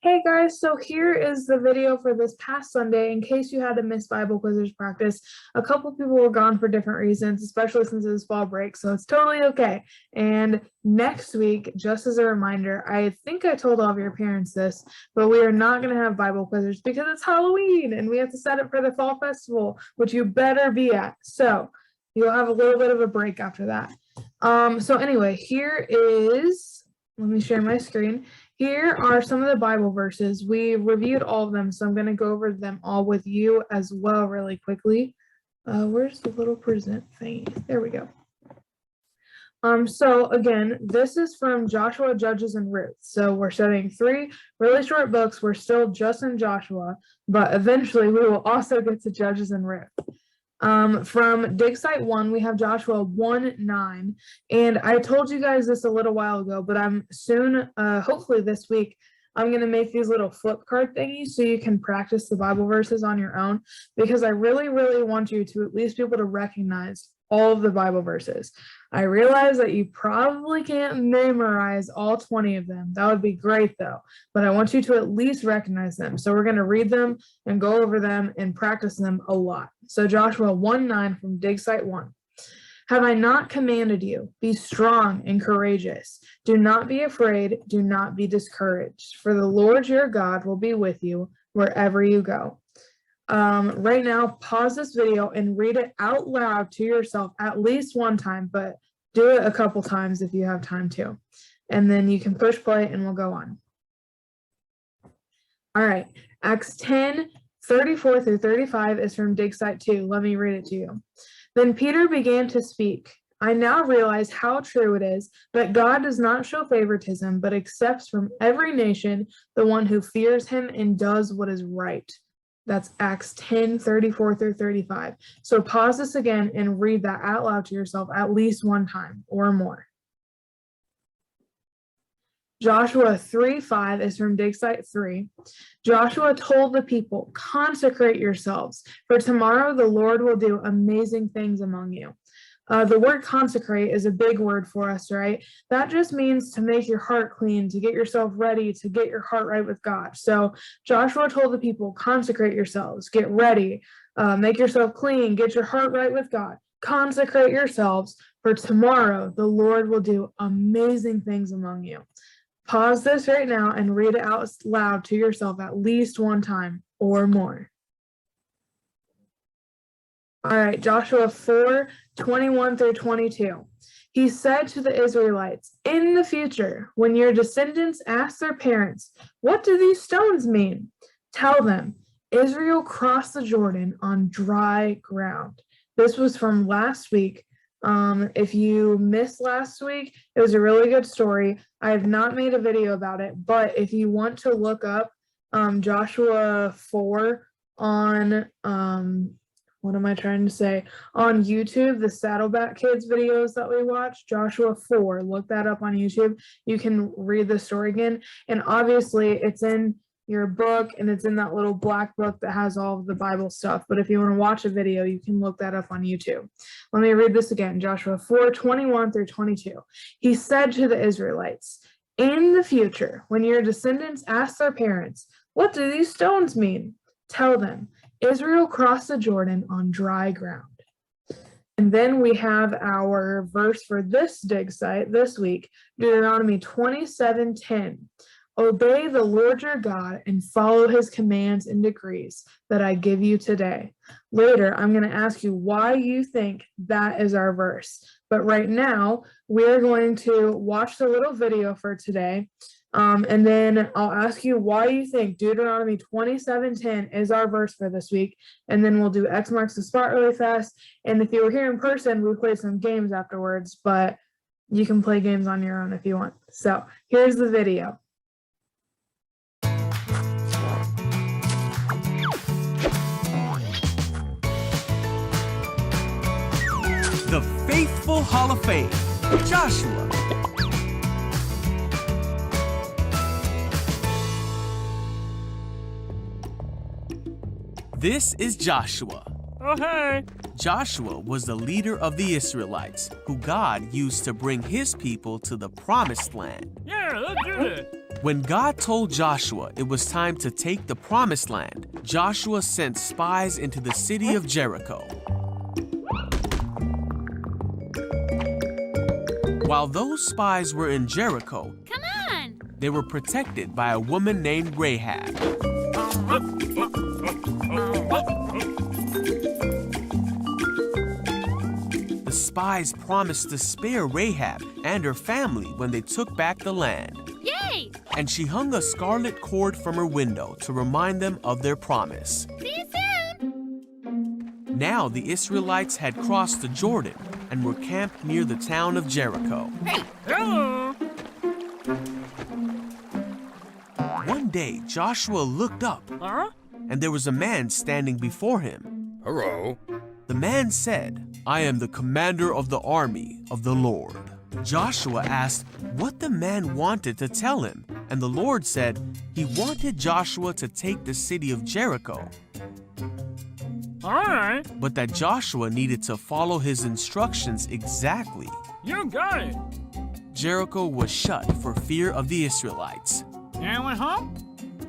Hey guys, so here is the video for this past Sunday. In case you had to miss Bible quizzes practice, a couple people were gone for different reasons, especially since it was fall break, so it's totally okay. And next week, just as a reminder, I think I told all of your parents this, but we are not going to have Bible quizzes because it's Halloween and we have to set it for the fall festival, which you better be at. So you'll have a little bit of a break after that. So anyway, let me share my screen. Here are some of the Bible verses. We reviewed all of them, so I'm going to go over them all with you as well really quickly. Where's the little present thing? There we go. So again, this is from Joshua, Judges, and Ruth. So we're studying 3 really short books. We're still just in Joshua, but eventually we will also get to Judges and Ruth. From Dig Site 1, we have Joshua 1:9, and I told you guys this a little while ago, but I'm soon, hopefully this week, I'm going to make these little flip card thingies so you can practice the Bible verses on your own, because I really, really want you to at least be able to recognize all of the Bible verses. I realize that you probably can't memorize all 20 of them. That would be great though, but I want you to at least recognize them. So we're going to read them and go over them and practice them a lot. So Joshua 1:9 from Dig Site 1. Have I not commanded you? Be strong and courageous. Do not be afraid. Do not be discouraged. For the Lord your God will be with you wherever you go. Right now, pause this video and read it out loud to yourself at least one time, but do it a couple times if you have time to. And then you can push play and we'll go on. All right, Acts 10:34 through 35 is from Dig Site 2. Let me read it to you. Then Peter began to speak. I now realize how true it is that God does not show favoritism, but accepts from every nation the one who fears him and does what is right. That's Acts 10:34 through 35. So pause this again and read that out loud to yourself at least one time or more. Joshua 3:5 is from Dig Site 3. Joshua told the people, consecrate yourselves, for tomorrow the Lord will do amazing things among you. The word consecrate is a big word for us, right? That just means to make your heart clean, to get yourself ready, to get your heart right with God. So Joshua told the people, consecrate yourselves, get ready, make yourself clean, get your heart right with God. Consecrate yourselves, for tomorrow the Lord will do amazing things among you. Pause this right now and read it out loud to yourself at least one time or more. All right, Joshua 4:21 through 22. He said to the Israelites, in the future, when your descendants ask their parents, what do these stones mean? Tell them, Israel crossed the Jordan on dry ground. This was from last week. If you missed last week, it was a really good story. I have not made a video about it, but if you want to look up Joshua 4 on what am I trying to say? On YouTube, the Saddleback Kids videos that we watch, Joshua 4, look that up on YouTube. You can read the story again. And obviously it's in your book and it's in that little black book that has all of the Bible stuff. But if you want to watch a video, you can look that up on YouTube. Let me read this again, Joshua 4:21 through 22. He said to the Israelites, in the future, when your descendants ask their parents, what do these stones mean? Tell them, Israel crossed the Jordan on dry ground. And then we have our verse for this dig site this week, Deuteronomy 27:10. Obey the Lord your God and follow his commands and decrees that I give you today. Later, I'm going to ask you why you think that is our verse. But right now, we're going to watch the little video for today. And then I'll ask you why you think Deuteronomy 27:10 is our verse for this week. And then we'll do X marks the spot really fast. And if you were here in person, we play some games afterwards, but you can play games on your own if you want. So here's the video. The Faithful Hall of Fame, Joshua. This is Joshua. Oh, hey. Joshua was the leader of the Israelites, who God used to bring his people to the Promised Land. Yeah, let's do it. When God told Joshua it was time to take the promised land, Joshua sent spies into the city of Jericho. While those spies were in Jericho, they were protected by a woman named Rahab. The spies promised to spare Rahab and her family when they took back the land. Yay! And she hung a scarlet cord from her window to remind them of their promise. See you soon! Now the Israelites had crossed the Jordan and were camped near the town of Jericho. Hey! Hello! One day, Joshua looked up, and there was a man standing before him. Hello. The man said, "I am the commander of the army of the Lord." Joshua asked what the man wanted to tell him, and the Lord said he wanted Joshua to take the city of Jericho. All right, But that Joshua needed to follow his instructions exactly. you got it. Jericho was shut for fear of the Israelites. Anyone home?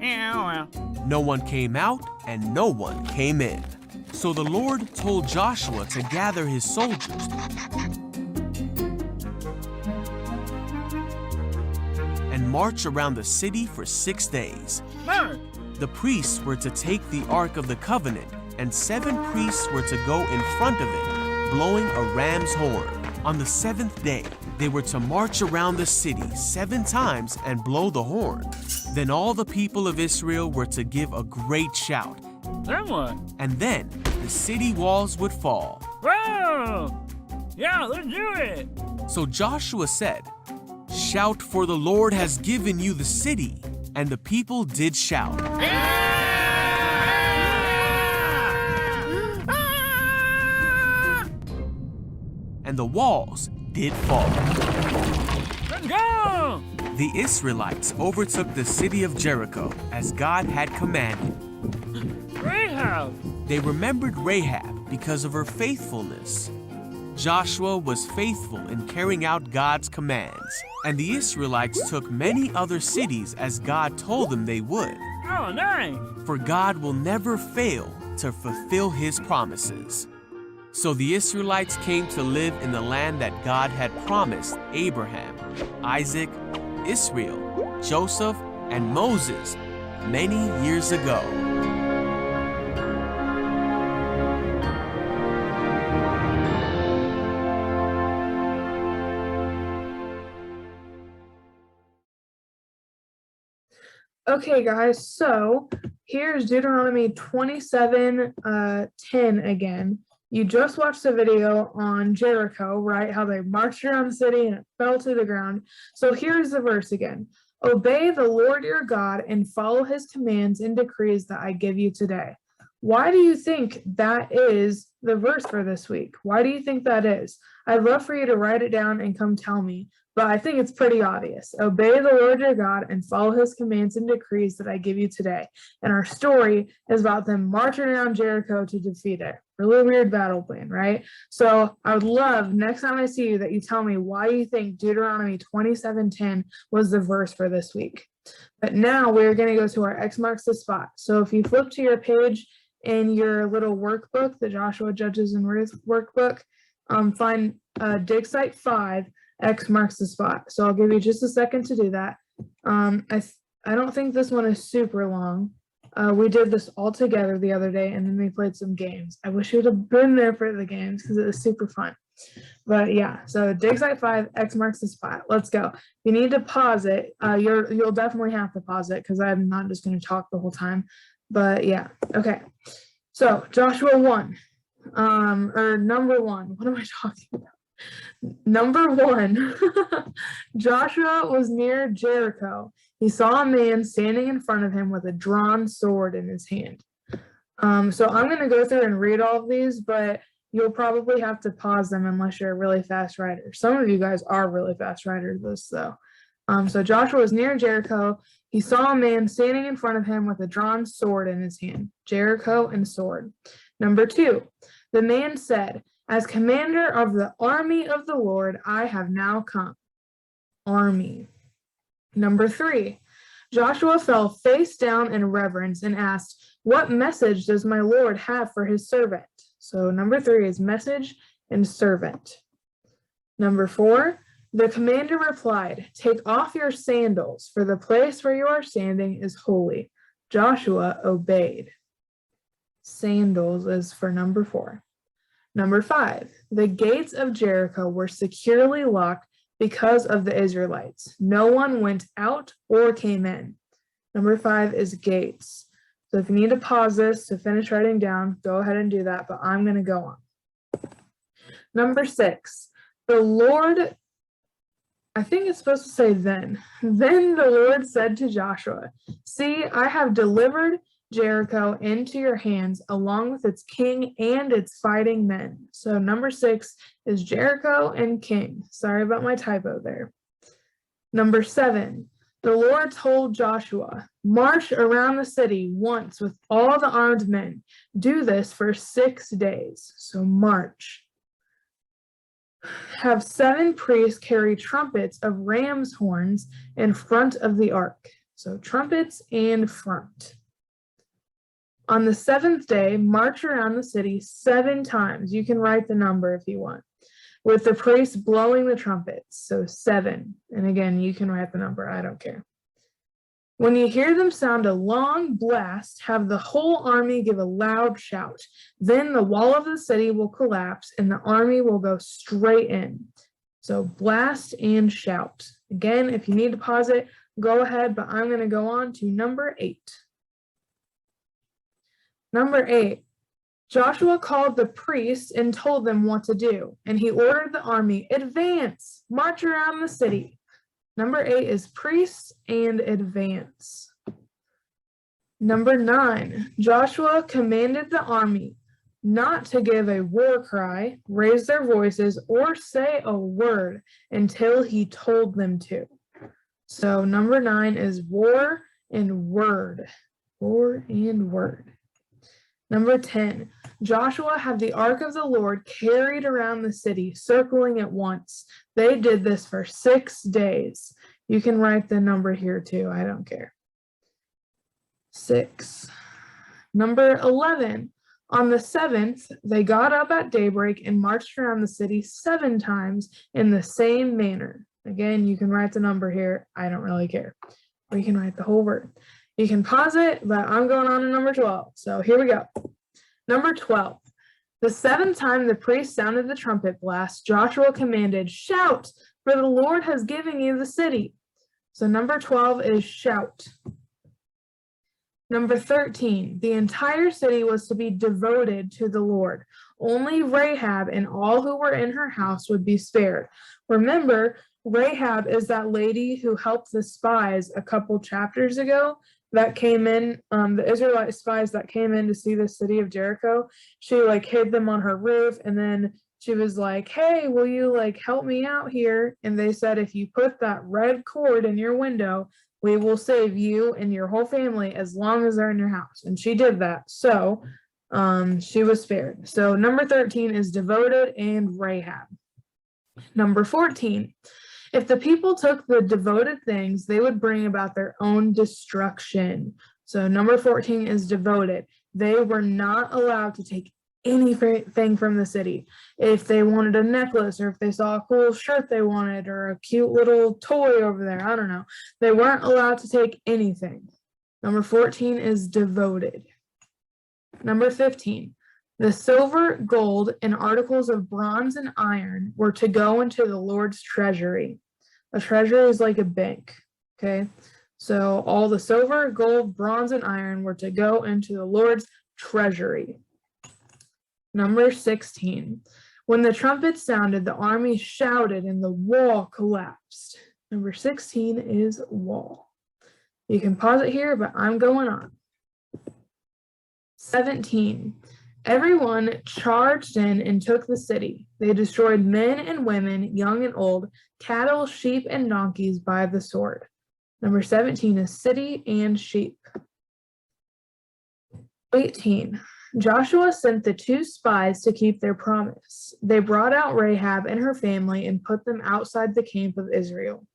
Yeah, well. No one came out and no one came in. So the Lord told Joshua to gather his soldiers and march around the city for 6 days. Mary, The priests were to take the Ark of the Covenant, and 7 priests were to go in front of it, blowing a ram's horn. On the 7th day, they were to march around the city 7 times and blow the horn. Then all the people of Israel were to give a great shout, then what? and then the city walls would fall. Whoa! Yeah, let's do it. So Joshua said, "Shout, for the Lord has given you the city." And the people did shout. And the walls did fall. Let's go! The Israelites overtook the city of Jericho as God had commanded. Rahab! They remembered Rahab because of her faithfulness. Joshua was faithful in carrying out God's commands, and the Israelites took many other cities as God told them they would. Oh, nice! For God will never fail to fulfill his promises. So the Israelites came to live in the land that God had promised Abraham, Isaac, Israel, Joseph, and Moses many years ago. Okay, guys, so here's Deuteronomy 27:10 again. You just watched the video on Jericho, right? How they marched around the city and it fell to the ground. So here's the verse again. Obey the Lord your God and follow his commands and decrees that I give you today. Why do you think that is the verse for this week? Why do you think that is? I'd love for you to write it down and come tell me, but I think it's pretty obvious. Obey the Lord your God and follow his commands and decrees that I give you today. And our story is about them marching around Jericho to defeat it. Really weird battle plan, right? So I would love next time I see you that you tell me why you think Deuteronomy 27:10 was the verse for this week. But now we're going to go to our X marks the spot. So if you flip to your page in your little workbook, the Joshua Judges and Ruth workbook, find dig site 5, X marks the spot. So I'll give you just a second to do that. I don't think this one is super long. We did this all together the other day, and then we played some games. I wish you would have been there for the games because it was super fun. But yeah, so dig site 5, X marks the spot. Let's go. If you need to pause it, you'll definitely have to pause it because I'm not just going to talk the whole time. But yeah, okay. So Joshua 1, or number 1. What am I talking about? Number 1, Joshua was near Jericho. He saw a man standing in front of him with a drawn sword in his hand. So I'm going to go through and read all of these, but you'll probably have to pause them unless you're a really fast writer. Some of you guys are really fast writers, though. So Joshua was near Jericho. He saw a man standing in front of him with a drawn sword in his hand. Jericho and sword. Number 2, the man said, "As commander of the army of the Lord, I have now come." Army. Number 3, Joshua fell face down in reverence and asked, "What message does my Lord have for his servant?" So number 3 is message and servant. Number 4, the commander replied, "Take off your sandals, for the place where you are standing is holy." Joshua obeyed. Sandals is for number 4. Number 5, the gates of Jericho were securely locked because of the Israelites. No one went out or came in. Number 5 is gates. So if you need to pause this to finish writing down, go ahead and do that, but I'm going to go on. Number 6, the Lord, I think it's supposed to say then. Then the Lord said to Joshua, "See, I have delivered Jericho into your hands, along with its king and its fighting men." So number 6 is Jericho and king. Sorry about my typo there. Number 7, the Lord told Joshua, "March around the city once with all the armed men. Do this for 6 days." So march. Have 7 priests carry trumpets of ram's horns in front of the ark. So trumpets and front. On the 7th day, march around the city 7 times. You can write the number if you want, with the priests blowing the trumpets. So 7. And again, you can write the number. I don't care. When you hear them sound a long blast, have the whole army give a loud shout. Then the wall of the city will collapse and the army will go straight in. So blast and shout. Again, if you need to pause it, go ahead, but I'm going to go on to number 8. Number 8, Joshua called the priests and told them what to do, and he ordered the army, "Advance, march around the city." Number 8 is priests and advance. Number 9, Joshua commanded the army not to give a war cry, raise their voices, or say a word until he told them to. So number 9 is war and word. War and word. Number 10, Joshua had the ark of the Lord carried around the city, circling it once. They did this for 6 days. You can write the number here too. I don't care. 6. Number 11, on the 7th, they got up at daybreak and marched around the city 7 times in the same manner. Again, you can write the number here. I don't really care. Or you can write the whole word. You can pause it, but I'm going on to number 12. So here we go. Number 12. The 7th time the priest sounded the trumpet blast, Joshua commanded, "Shout, for the Lord has given you the city." So number 12 is shout. Number 13. The entire city was to be devoted to the Lord. Only Rahab and all who were in her house would be spared. Remember, Rahab is that lady who helped the spies a couple chapters ago that came in, the Israelite spies that came in to see the city of Jericho. She hid them on her roof, and then she was like, "Hey, will you help me out here?" And they said, "If you put that red cord in your window, we will save you and your whole family as long as they're in your house." And she did that. So she was spared. So number 13 is devoted and Rahab. Number 14. If the people took the devoted things, they would bring about their own destruction. So number 14 is devoted. They were not allowed to take anything from the city. If they wanted a necklace, or if they saw a cool shirt they wanted, or a cute little toy over there, I don't know. They weren't allowed to take anything. Number 14 is devoted. Number 15. The silver, gold, and articles of bronze and iron were to go into the Lord's treasury. A treasury is like a bank, okay? So all the silver, gold, bronze, and iron were to go into the Lord's treasury. Number 16. When the trumpet sounded, the army shouted and the wall collapsed. Number 16 is wall. You can pause it here, but I'm going on. 17. Everyone charged in and took the city. They destroyed men and women, young and old, cattle, sheep, and donkeys by the sword. Number 17 is city and sheep. 18. Joshua sent the 2 spies to keep their promise. They brought out Rahab and her family and put them outside the camp of Israel.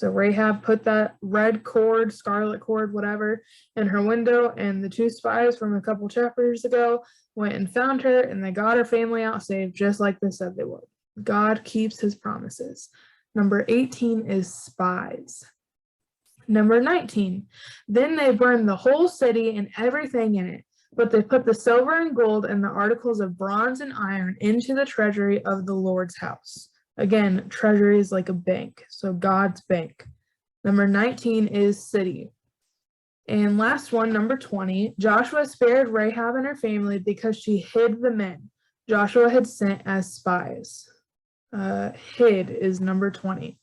So Rahab put that red cord, scarlet cord, whatever, in her window, and the two spies from a couple chapters ago went and found her, and they got her family out safe, just like they said they would. God keeps his promises. Number 18 is spies. Number 19, then they burned the whole city and everything in it, but they put the silver and gold and the articles of bronze and iron into the treasury of the Lord's house. Again, treasury is like a bank, so God's bank. Number 19 is city. And last one, number 20, Joshua spared Rahab and her family because she hid the men Joshua had sent as spies. Hid is number 20.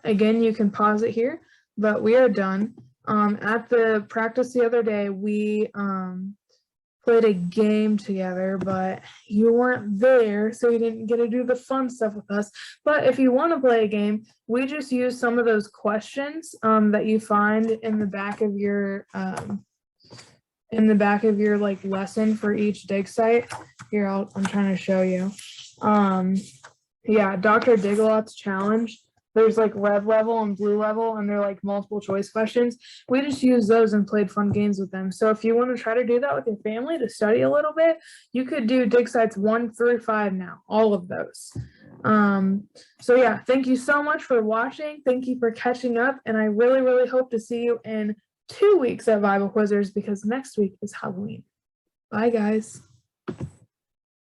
Again, you can pause it here, but we are done. At the practice the other day, we played a game together, but you weren't there, so you didn't get to do the fun stuff with us. But if you want to play a game, we just use some of those questions that you find in the back of your like lesson for each dig site. Here, I'm trying to show you. Yeah, Dr. Digalot's challenge. There's like red level and blue level, and they're like multiple choice questions. We just used those and played fun games with them. So if you want to try to do that with your family to study a little bit, you could do dig sites 1 through 5 now, all of those. So yeah, thank you so much for watching. Thank you for catching up. And I really, really hope to see you in 2 weeks at Bible Quizzers, because next week is Halloween. Bye, guys.